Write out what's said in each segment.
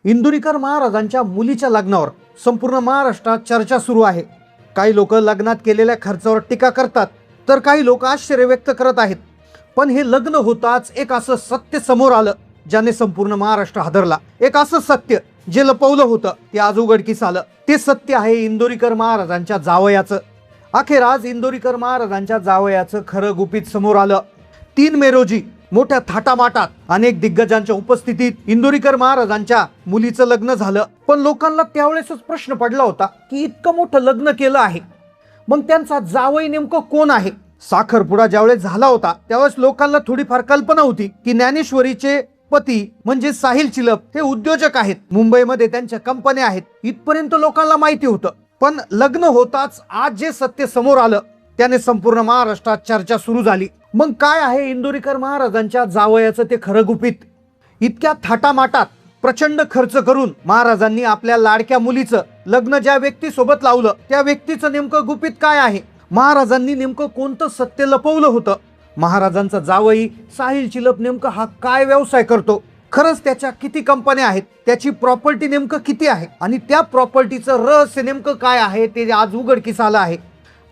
इंदुरीकर महाराजांच्या मुलीच्या लग्नावर संपूर्ण महाराष्ट्रात चर्चा सुरू आहे। काही लोक लग्नात केलेल्या खर्चावर टीका करतात, तर काही लोक आश्चर्य व्यक्त करत आहेत। पण हे लग्न होताच एक असं सत्य समोर आलं ज्याने संपूर्ण महाराष्ट्र हादरला। एक असं सत्य जे लपवलं होतं ते आज उघडकीस आलं। ते सत्य आहे इंदुरीकर महाराजांच्या जावयाचं। अखेर आज इंदुरीकर महाराजांच्या जावयाचं खरं गुपित समोर आलं। 3 मे रोजी मोठ्या थाटामाटात अनेक दिग्गजांच्या उपस्थितीत इंदुरीकर महाराजांच्या मुलीचं लग्न झालं। पण लोकांना त्यावेळेसच प्रश्न पडला होता की इतकं मोठं लग्न केलं आहे, मग त्यांचा जावई नेमकं कोण आहे? साखरपुडा ज्यावेळेस झाला होता त्यावेळेस लोकांना थोडीफार कल्पना होती की ज्ञानेश्वरीचे पती म्हणजे साहिल चिलप हे उद्योजक आहेत, मुंबईमध्ये त्यांच्या कंपन्या आहेत, इथपर्यंत लोकांना माहिती होतं। पण लग्न होताच आज जे सत्य समोर आलं त्याने संपूर्ण महाराष्ट्रात चर्चा सुरू झाली। मग काय आहे इंदुरीकर महाराजांच्या जावयाचं ते खरं गुपित? इतक्या थाटामाटात प्रचंड खर्च करून महाराजांनी आपल्या लाडक्या मुलीचं लग्न ज्या व्यक्तीसोबत लावलं त्या व्यक्तीचं नेमकं गुपित काय आहे? महाराजांनी नेमकं कोणतं सत्य लपवलं होतं? महाराजांचा जावई साहिल चिलप नेमकं हा काय व्यवसाय करतो? खरंच त्याच्या किती कंपन्या आहेत? त्याची प्रॉपर्टी नेमकं किती आहे? आणि त्या प्रॉपर्टीचं रहस्य नेमकं काय आहे ते आज उघडकीस आलं आहे।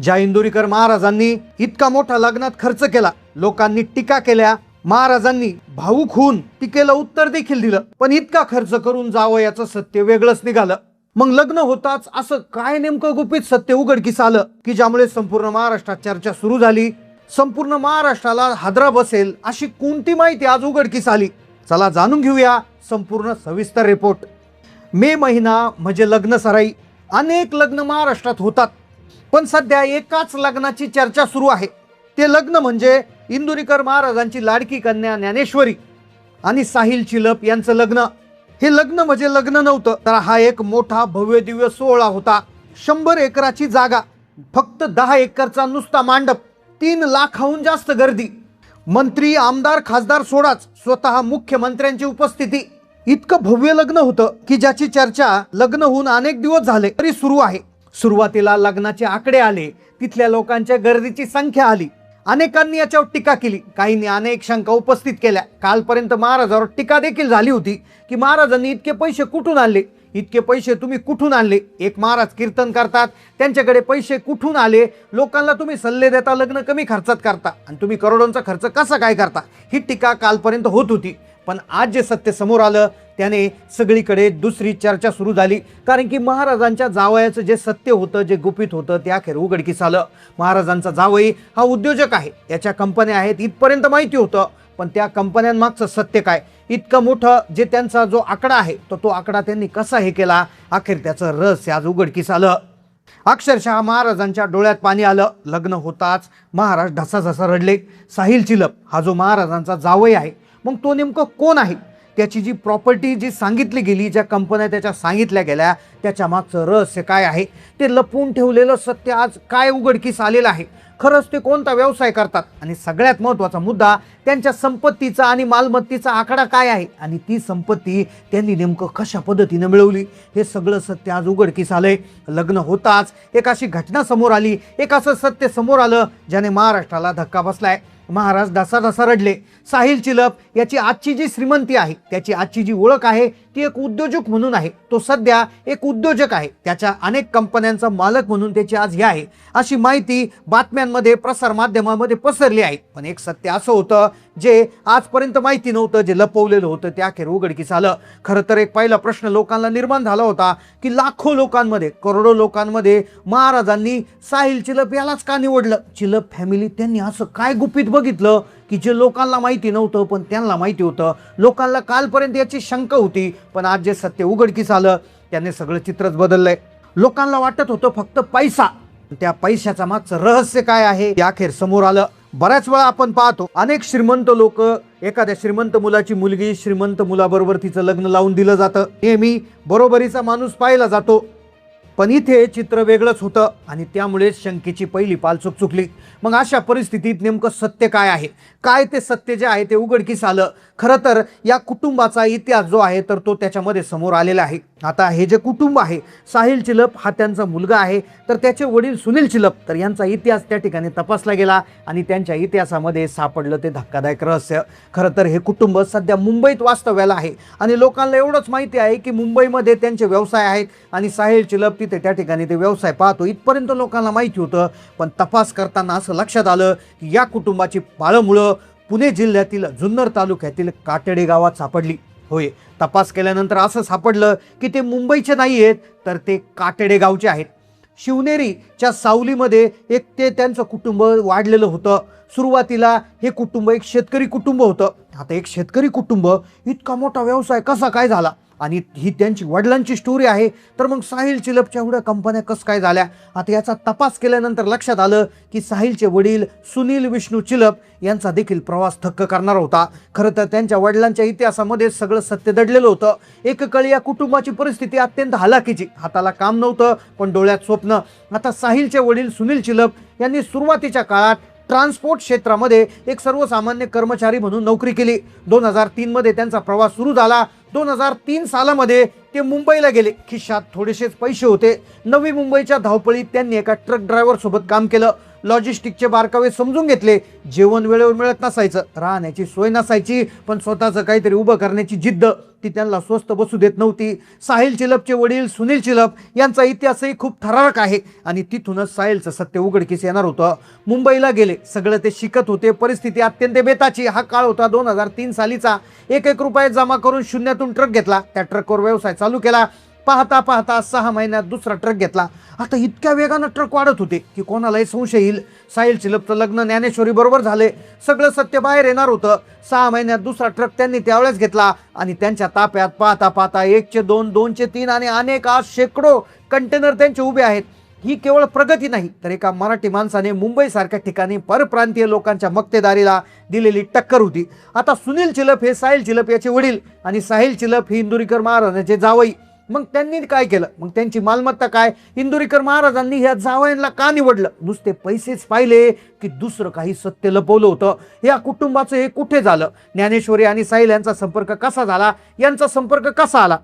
ज्या इंदुरीकर महाराजांनी इतका मोठा लग्नात खर्च केला, लोकांनी टीका केल्या, महाराजांनी भावुक होऊन टीकेला उत्तर देखील दिलं, पण इतका खर्च करून जावयाचं सत्य वेगळंच निघालं। मग लग्न होताच असं काय नेमकं गुपित सत्य उघडकीस आलं की ज्यामुळे संपूर्ण महाराष्ट्रात चर्चा सुरू झाली? संपूर्ण महाराष्ट्राला हादरा बसेल अशी कोणती माहिती आज उघडकीस आली? चला जाणून घेऊया संपूर्ण सविस्तर रिपोर्ट। मे महिना म्हणजे लग्न सराई। अनेक लग्न महाराष्ट्रात होतात, पण सध्या एकाच लग्नाची चर्चा सुरू आहे। ते लग्न म्हणजे इंदुरीकर महाराजांची लाडकी कन्या ज्ञानेश्वरी आणि साहिल चिलप यांचं लग्न। हे लग्न म्हणजे लग्न नव्हतं, तर हा एक मोठा भव्य दिव्य सोहळा होता। 100 एकराची जागा, फक्त 10 एकरचा नुसता मांडप, 3 लाखाहून जास्त गर्दी, मंत्री आमदार खासदार सोडाच स्वतः मुख्यमंत्र्यांची उपस्थिती। इतकं भव्य लग्न होतं की ज्याची चर्चा लग्न होऊन अनेक दिवस झाले तरी सुरू आहे। सुरुवातीला लग्नाचे आकडे आले, तिथल्या लोकांच्या गर्दीची संख्या आली, अनेकांनी याच्यावर टीका केली, काहींनी अनेक शंका उपस्थित केल्या। कालपर्यंत महाराजांवर टीका देखील झाली होती की महाराजांनी इतके पैसे कुठून आणले? इतके पैसे तुम्ही कुठून आणले? एक महाराज कीर्तन करतात, त्यांच्याकडे पैसे कुठून आले? लोकांना तुम्ही सल्ले देता, लग्न कमी खर्चात करता आणि तुम्ही करोडोंचा खर्च कसा काय करता? ही टीका कालपर्यंत होत होती। पण आज जे सत्य समोर आलं त्याने सगळीकडे दुसरी चर्चा सुरू झाली, कारण की महाराजांच्या जावयाचं जे सत्य होतं, जे गुपित होतं ते अखेर उघडकीस आलं। महाराजांचा जावई हा उद्योजक आहे, त्याच्या कंपन्या आहेत इथपर्यंत माहिती होतं, पण त्या कंपन्यांमागचं सत्य काय? इतकं मोठं जे त्यांचा जो आकडा आहे तो आकडा त्यांनी कसा हे केला? अखेर त्याचं रहस्य आज उघडकीस आलं। अक्षरशः महाराजांच्या डोळ्यात पाणी आलं। लग्न होताच महाराज ढसाढसा रडले। साहिल चिलप हा जो महाराजांचा जावई आहे, मग तो नेमकं कोण आहे? त्याची जी प्रॉपर्टी जी सांगितली गेली, ज्या कंपन्या त्याच्या सांगितल्या गेल्या, त्याच्या मागचं रहस्य काय आहे? ते लपवून ठेवलेलं सत्य आज काय उघडकीस आलेलं आहे? खरंच ते कोणता व्यवसाय करतात? आणि सगळ्यात महत्त्वाचा मुद्दा, त्यांच्या संपत्तीचा आणि मालमत्तेचा आकडा काय आहे? आणि ती संपत्ती त्यांनी नेमकं कशा पद्धतीनं मिळवली? हे सगळं सत्य आज उघडकीस आलंय। लग्न होताच एक अशी घटना समोर आली, एक असं सत्य समोर आलं ज्याने महाराष्ट्राला धक्का बसलाय। महाराज ढसाढसा रडले। साहिल चिलप याची आजची जी श्रीमंती आहे, त्याची आजची जी ओळख आहे ती एक उद्योजक म्हणून आहे। तो सध्या एक उद्योजक आहे, त्याच्या अनेक कंपन्यांचा मालक म्हणून त्याची आज हे आहे अशी माहिती बातम्यांमध्ये, प्रसार माध्यमामध्ये पसरली आहे। पण एक सत्य असं होतं जे आजपर्यंत माहिती नव्हतं, जे लपवलेलं होतं ते अखेर उघडकीस आलं। खरं तर एक पहिला प्रश्न लोकांना निर्माण झाला होता की लाखो लोकांमध्ये, करोडो लोकांमध्ये महाराजांनी साहिल चिलप यालाच का निवडलं? चिलप फॅमिली त्यांनी असं काय गुपित बघितलं की जे लोकांना माहिती नव्हतं पण त्यांना माहिती होतं? लोकांना कालपर्यंत याची शंका होती, पण आज जे सत्य उघडकीस आलं त्याने सगळं चित्रच बदललंय। लोकांना वाटत होतं फक्त पैसा, त्या पैशाचा मागचं रहस्य काय आहे ते अखेर समोर आलं। बऱ्याच वेळा आपण पाहतो अनेक श्रीमंत लोक, एखाद्या श्रीमंत मुलाची मुलगी श्रीमंत मुलाबरोबर तिचं लग्न लावून दिलं जातं, नेहमी बरोबरीचा माणूस पाहिला जातो। पण इथे चित्र वेगळंच होतं आणि त्यामुळे शंकेची पहिली पाल चुकली। मग अशा परिस्थितीत नेमकं सत्य काय आहे? काय ते सत्य जे आहे ते उघडकीस आलं. खरं तर या कुटुंबाचा इतिहास जो आहे तर तो त्याच्यामध्ये समोर आलेला आहे. आता हे जे कुटुंब आहे, साहिल चिलप हा त्यांचा मुलगा आहे, तर त्याचे वडील सुनील चिलप, तर यांचा इतिहास त्या ठिकाणी तपासला गेला आणि त्यांच्या इतिहासामध्ये सापडलं ते धक्कादायक रहस्य. खरं तर हे कुटुंब सध्या मुंबईत वास्तव्याला आहे आणि लोकांना एवढंच माहिती आहे की मुंबईमध्ये त्यांचे व्यवसाय आहेत आणि साहिल चिलप तिथे त्या ठिकाणी ते व्यवसाय पाहतो, इथपर्यंत लोकांना माहिती होतं. पण तपास करताना असं लक्षात आलं की या कुटुंबाची पाळंमुळं पुणे जिल्ह्यातील जुन्नर तालुक्यातील काटेडे गावात सापडली. होय, तपास केल्यानंतर असं सापडलं की ते मुंबईचे नाही आहेत, तर ते काटेडे गावचे आहेत. शिवनेरीच्या सावलीमध्ये एक ते त्यांचं कुटुंब वाढलेलं होतं. सुरुवातीला हे कुटुंब एक शेतकरी कुटुंब होतं. आता एक शेतकरी कुटुंब इतका मोठा व्यवसाय कसा काय झाला, आणि ही त्यांची वडिलांची स्टोरी आहे. तर मग साहिल चिलपच्या एवढ्या कंपन्या कसं काय झाल्या, आता याचा तपास केल्यानंतर लक्षात आलं की साहिलचे वडील सुनील विष्णू चिलप यांचा देखील प्रवास थक्क करणार होता. खरं तर त्यांच्या वडिलांच्या इतिहासामध्ये सगळं सत्य दडलेलं होतं. एकेकाळी या कुटुंबाची परिस्थिती अत्यंत हलाखीची, हाताला काम नव्हतं पण डोळ्यात स्वप्न. आता साहिलचे वडील सुनील चिलप यांनी सुरुवातीच्या काळात ट्रान्सपोर्ट क्षेत्रामध्ये एक सर्वसामान्य कर्मचारी म्हणून नोकरी केली. 2003 मध्ये त्यांचा प्रवास सुरू झाला. 2003 सालामध्ये ते मुंबईला गेले. खिशात थोडेसेच पैसे होते. नवी मुंबईच्या धावपळीत त्यांनी एका ट्रक ड्रायव्हर सोबत काम केलं. लॉजिस्टिकचे बारकावे समजून घेतले. जेवण वेळेवर मिळत नसायचं, राहण्याची सोय नसायची, पण स्वतःचं काहीतरी उभं करण्याची जिद्द ती त्यांना स्वस्त बसू देत नव्हती. साहिल चिलपचे वडील सुनील चिलप यांचा इतिहासही खूप थरारक आहे आणि तिथूनच साहिलचं सत्य उघडकीस येणार होतं. मुंबईला गेले, सगळं ते शिकत होते. परिस्थिती अत्यंत बेताची. हा काळ होता 2003 सालीचा. 1 रुपये जमा करून शून्यातून ट्रक घेतला. त्या ट्रकवर व्यवसाय चालू केला. पाहता पाहता 6 महिन्यात दुसरा ट्रक घेतला. आता इतक्या वेगानं ट्रक वाढत होते की कोणालाही संशय येईल. साहिल चिलपचं लग्न ज्ञानेश्वरी बरोबर झाले. सगळं सत्य बाहेर येणार होतं. 6 महिन्यात दुसरा ट्रक त्यांनी त्यावेळेस घेतला आणि त्यांच्या ताफ्यात पाहता पाहता 1चे 2, 2चे 3 आणि अनेक आज शेकडो कंटेनर त्यांचे उभे आहेत. ही केवळ प्रगती नाही, तर एका मराठी माणसाने मुंबईसारख्या ठिकाणी परप्रांतीय लोकांच्या मक्तेदारीला दिलेली टक्कर होती. आता सुनील चिलप हे साहिल चिलप याचे वडील आणि साहिल चिलप ही इंदुरीकर महाराजांचे जावई. मग त्यांनी काय केलं, मग त्यांची मालमत्ता काय, इंदुरीकर महाराजांनी ह्या जावयांना का निवडलं? नुसते पैसेच पाहिले की दुसरं काही सत्य लपवलं होतं. या कुटुंबाचं हे कुठे झालं? ज्ञानेश्वरी आणि साहिल यांचा संपर्क कसा झाला, यांचा संपर्क कसा आला?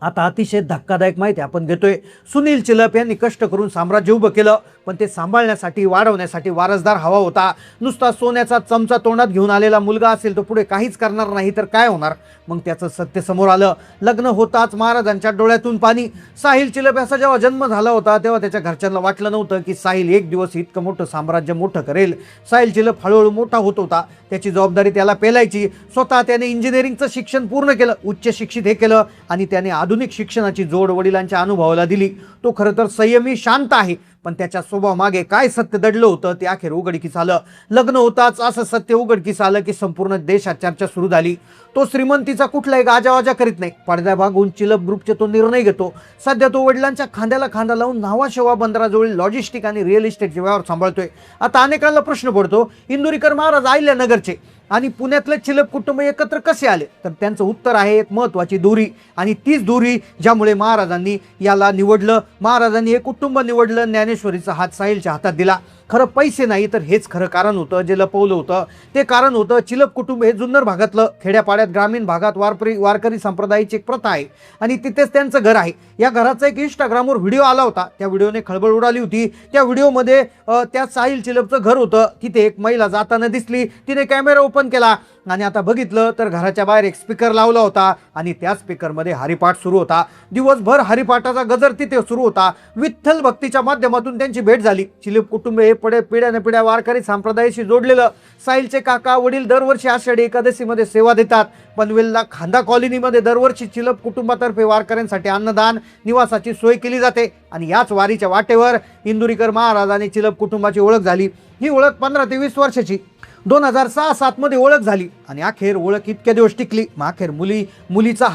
आता अतिशय धक्कादायक माहिती आपण घेतोय. सुनील चिलप यांनी कष्ट करून साम्राज्य उभं केलं, पण ते सांभाळण्यासाठी वाढवण्यासाठी वारसदार हवा होता. नुसता सोन्याचा चमचा तोंडात घेऊन आलेला मुलगा असेल तो पुढे काहीच करणार नाही तर काय होणार? मग त्याचं सत्य समोर आलं. लग्न होताच महाराजांच्या डोळ्यातून पाणी. साहिल चिलप याचा जेव्हा जन्म झाला होता तेव्हा त्याच्या घरच्यांना वाटलं नव्हतं की साहिल एक दिवस इतकं मोठं साम्राज्य मोठं करेल. साहिल चिलप हळूहळू मोठा होत होता. त्याची जबाबदारी त्याला पेलायची. स्वतः त्याने इंजिनिअरिंगचं शिक्षण पूर्ण केलं, उच्च शिक्षित हे केलं आणि त्याने आधुनिक शिक्षणाची जोड वडिलांच्या अनुभवाला दिली. तो खरं तर संयमी, शांत आहे, पण त्याच्या स्वभाव मागे काय सत्य दडलं होतं ते अखेर उघडकीस आलं. लग्न होताच असं सत्य उघडकीस आलं की संपूर्ण देशात चर्चा सुरू झाली. तो श्रीमंतीचा कुठलाही गाजावाजा करीत नाही. पडद्या भागून चिलप ग्रुपचे तो निर्णय घेतो. सध्या तो वडिलांच्या खांद्याला खांदा लावून नावाशेवा बंदराजवळ लॉजिस्टिक आणि रिअल इस्टेटचे व्यवहार सांभाळतोय. आता अनेकांना प्रश्न पडतो, इंदुरीकर महाराज अहिल्यानगरचे आणि पुण्यातले चिलप कुटुंब एकत्र कसे आले? तर त्यांचं उत्तर आहे एक महत्त्वाची दुरी, आणि तीच दुरी ज्यामुळे महाराजांनी याला निवडलं. महाराजांनी हे कुटुंब निवडलं. ज्ञानेश्वरीचा हात साहिलच्या हातात दिला. खरं पैसे नाही तर हेच खरं कारण होतं जे लपवलं होतं. ते कारण होतं चिलप कुटुंब हे जुन्नर भागातलं, खेड्यापाड्यात ग्रामीण भागात वारकरी संप्रदायाची एक प्रथा आहे आणि तिथेच त्यांचं घर आहे. या घराचा एक इंस्टाग्रामवर व्हिडिओ आला होता. त्या व्हिडिओने खळबळ उडाली होती. त्या व्हिडिओमध्ये त्या साहिल चिलपचं घर होतं. तिथे एक महिला जाताना दिसली. तिने कॅमेरा ओपन केला आणि आता बघितलं तर घराच्या बाहेर एक स्पीकर लावला होता आणि त्या स्पीकरमध्ये हरिपाठ सुरू होता. दिवसभर हरिपाठाचा गजर तिथे सुरू होता. विठ्ठल भक्तीच्या माध्यमातून त्यांची भेट झाली. चिलप कुटुंब हे पिढ्याने पिढ्या वारकरी संप्रदायाशी जोडलेलं. साहिलचे काका वडील दरवर्षी आषाढी एकादशीमध्ये सेवा देतात. पनवेलला खांदा कॉलनीमध्ये दरवर्षी चिलप कुटुंबातर्फे वारकऱ्यांसाठी अन्नदान, निवासाची सोय केली जाते आणि याच वारीच्या वाटेवर इंदुरीकर महाराज आणि चिलप कुटुंबाची ओळख झाली. ही ओळख 15 ते 20 वर्षाची 2006-07 मध्ये ओळख झाली आणि अखेर ओळख इतक्या दिवस टिकली. मग अखेर मुलीचा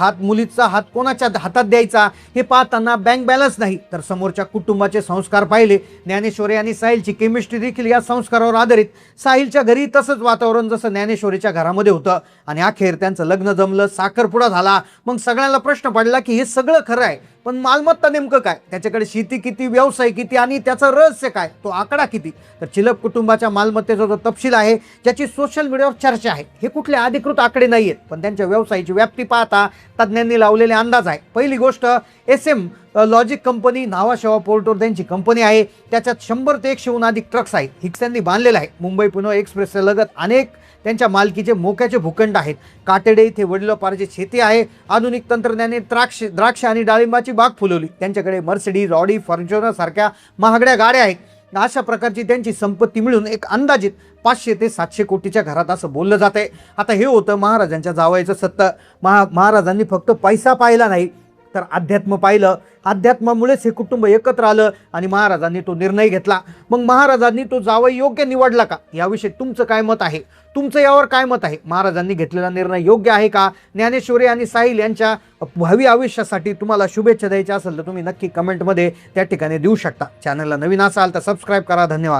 हात कोणाच्या हातात द्यायचा हे पाहताना बँक बॅलन्स नाही तर समोरच्या कुटुंबाचे संस्कार पाहिले. ज्ञानेश्वरी आणि साहिलची केमिस्ट्री देखील या संस्कारावर आधारित. साहिलच्या घरी तसंच वातावरण जसं ज्ञानेश्वरीच्या घरामध्ये होतं आणि अखेर त्यांचं लग्न जमलं, साखरपुडा झाला. मग सगळ्यांना प्रश्न पडला की हे सगळं खरं आहे, पण मालमत्ता नेमकं काय, त्याच्याकडे शेती किती, व्यवसाय किती आणि त्याचं रहस्य काय, तो आकडा किती. तर चिलप कुटुंबाच्या मालमत्तेचा जो तपशील आहे ज्याची सोशल मीडियावर चर्चा आहे, हे कुठले अधिकृत आकडे नाही आहेत, पण त्यांच्या व्यवसायाची व्याप्ती पाहता तज्ज्ञांनी लावलेले अंदाज आहे. पहिली गोष्ट, SM लॉजिक कंपनी नावाशेवा पोर्टवर त्यांची कंपनी आहे. त्याच्यात 100 ते 100हून अधिक ट्रक्स आहेत. हिक्स त्यांनी बांधलेला आहे. मुंबई पुणे एक्सप्रेसच्या लगत अनेक त्यांच्या मालकीचे मोक्याचे भूखंड आहेत. काटेडे इथे वडिलोपार्जित शेती आहे. आधुनिक तंत्रज्ञानाने द्राक्ष आणि डाळिंबाची बाग फुलवली. त्यांच्याकडे मर्सिडीज, ऑडी, फॉर्च्युनर सारख्या महागड्या गाड्या आहेत. अशा प्रकारची त्यांची संपत्ती मिळून एक अंदाजित 500 ते 700 कोटीच्या घरात असं बोललं जात आहे. आता हे होतं महाराजांच्या जावयाचं सत्य. महाराजांनी फक्त पैसा पाहिला नाही तर अध्यात्म पाहिलं. अध्यात्मामुळेच हे कुटुंब एकत्र आलं आणि महाराजांनी तो निर्णय घेतला. मग महाराजांनी तो जावई योग्य निवडला का, याविषयी तुमचं काय मत आहे? तुमचं यावर काय मत आहे? महाराजांनी घेतलेला निर्णय योग्य आहे का? ज्ञानेश्वरी आणि साहिल यांच्या भावी आयुष्यासाठी तुम्हाला शुभेच्छा द्यायच्या असेल तर तुम्ही नक्की कमेंटमध्ये त्या ठिकाणी देऊ शकता. चॅनलला नवीन असाल तर सबस्क्राईब करा. धन्यवाद.